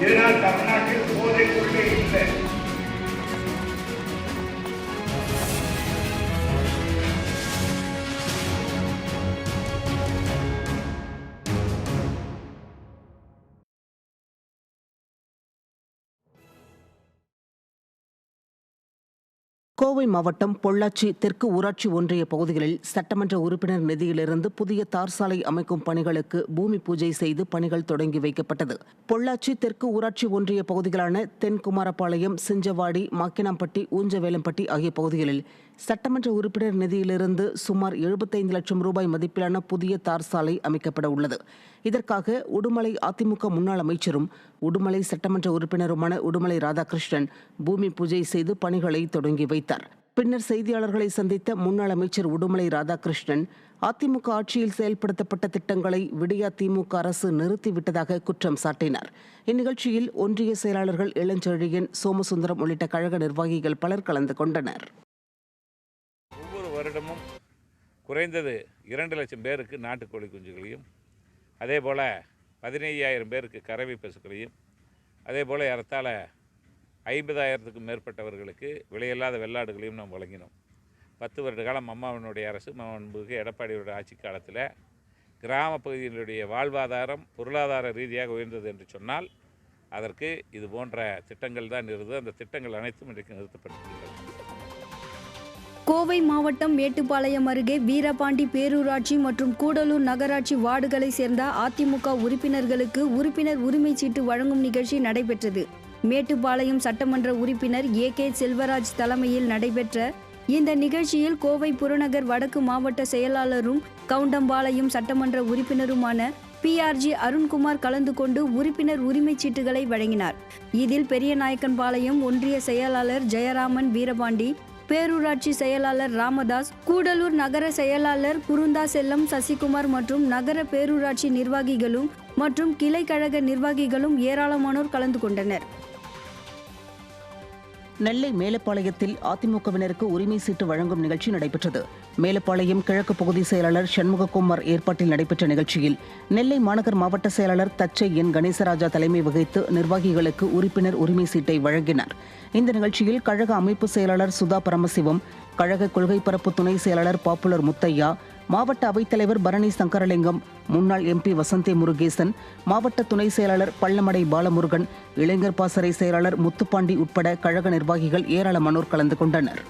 இதனால் தமிழ்நாட்டில் போதைப் கொள்கை இல்லை. கோவை மாவட்டம் பொள்ளாச்சி தெற்கு ஊராட்சி ஒன்றிய பகுதிகளில் சட்டமன்ற உறுப்பினர் நிதியிலிருந்து புதிய தார் சாலை அமைக்கும் பணிகளுக்கு பூமி பூஜை செய்து பணிகள் தொடங்கி வைக்கப்பட்டது. பொள்ளாச்சி தெற்கு ஊராட்சி ஒன்றிய பகுதிகளான தென்குமாரபாளையம், சிஞ்சவாடி, மாக்கினாம்பட்டி, ஊஞ்சவேலம்பட்டி ஆகிய பகுதிகளில் சட்டமன்ற உறுப்பினர் நிதியிலிருந்து சுமார் 75 லட்சம் ரூபாய் மதிப்பிலான புதிய தார் சாலை அமைக்கப்பட உள்ளது. இதற்காக உடுமலை அதிமுக முன்னாள் அமைச்சரும் உடுமலை சட்டமன்ற உறுப்பினருமான உடுமலை ராதாகிருஷ்ணன் பூமி பூஜை செய்து பணிகளை தொடங்கி வைத்தார். பின்னர் செய்தியாளர்களை சந்தித்த முன்னாள் அமைச்சர் உடுமலை ராதாகிருஷ்ணன் அதிமுக ஆட்சியில் செயல்படுத்தப்பட்ட திட்டங்களை விடியா திமுக அரசு நிறுத்திவிட்டதாக குற்றம் சாட்டினார். இந்நிகழ்ச்சியில் ஒன்றிய செயலாளர்கள் இளஞ்செழியன், சோமசுந்தரம் உள்ளிட்ட கழக நிர்வாகிகள் பலர் கலந்து கொண்டனர். ஒவ்வொரு வருடமும் குறைந்தது 2 லட்சம் பேருக்கு நாட்டுக்கோழி குஞ்சுகளையும், அதேபோல் 15,000 பேருக்கு கறவை பசுக்களையும், அதேபோல் ஏறத்தாழ 50,000க்கும் மேற்பட்டவர்களுக்கு விலையில்லாத வெள்ளாடுகளையும் நாம் வழங்கினோம். 10 வருட காலம் அம்மாவினுடைய அரசு மாண்புமிகு எடப்பாடியோட ஆட்சி காலத்தில் கிராம பகுதியினுடைய வாழ்வாதாரம் பொருளாதார ரீதியாக உயர்ந்தது என்று சொன்னால் அதற்கு இது போன்ற திட்டங்கள் தான் இருந்தது. அந்த திட்டங்கள் அனைத்தும் இன்றைக்கு நிறுத்தப்பட்டிருக்கிறது. கோவை மாவட்டம் மேட்டுப்பாளையம் அருகே வீரபாண்டி பேரூராட்சி மற்றும் கூடலூர் நகராட்சி வார்டுகளை சேர்ந்த அதிமுக உறுப்பினர்களுக்கு உறுப்பினர் உரிமை சீட்டு வழங்கும் நிகழ்ச்சி நடைபெற்றது. மேட்டுப்பாளையம் சட்டமன்ற உறுப்பினர் AK செல்வராஜ் தலைமையில் நடைபெற்ற இந்த நிகழ்ச்சியில் கோவை புறநகர் வடக்கு மாவட்ட செயலாளரும் கவுண்டம்பாளையம் சட்டமன்ற உறுப்பினருமான PRG அருண்குமார் கலந்து கொண்டு உறுப்பினர் உரிமை சீட்டுகளை வழங்கினார். இதில் பெரியநாயக்கன்பாளையம் ஒன்றிய செயலாளர் ஜெயராமன் வீரபாண்டி, பேரூராட்சி செயலாளர் ராமதாஸ், கூடலூர் நகர செயலாளர் குருந்தா செல்லம் சசிகுமார் மற்றும் நகர பேரூராட்சி நிர்வாகிகளும் மற்றும் கிளை கழக நிர்வாகிகளும் ஏராளமானோர் கலந்து கொண்டனர். நெல்லை மேலப்பாளையத்தில் அதிமுகவினருக்கு உரிமை சீட்டு வழங்கும் நிகழ்ச்சி நடைபெற்றது. மேலப்பாளையம் கிழக்கு பகுதி செயலாளர் சண்முககுமார் ஏற்பாட்டில் நடைபெற்ற நிகழ்ச்சியில் நெல்லை மாநகர் மாவட்ட செயலாளர் தச்சை என் கணேசராஜா தலைமை வகித்து நிர்வாகிகளுக்கு உறுப்பினர் உரிமை சீட்டை வழங்கினார். இந்த நிகழ்ச்சியில் கழக அமைப்பு செயலாளர் சுதா பரமசிவம், கழக கொள்கை பரப்பு துணை செயலாளர் பாப்புலர் முத்தையா, மாவட்ட அவைத்தலைவர் பரணி சங்கரலிங்கம், முன்னாள் MP வசந்தி முருகேசன், மாவட்ட துணை செயலாளர் பள்ளமடை பாலமுருகன், இளைஞர் பாசறை செயலாளர் முத்துப்பாண்டி உட்பட கழக நிர்வாகிகள் ஏராளமானோர் கலந்து கொண்டனர்.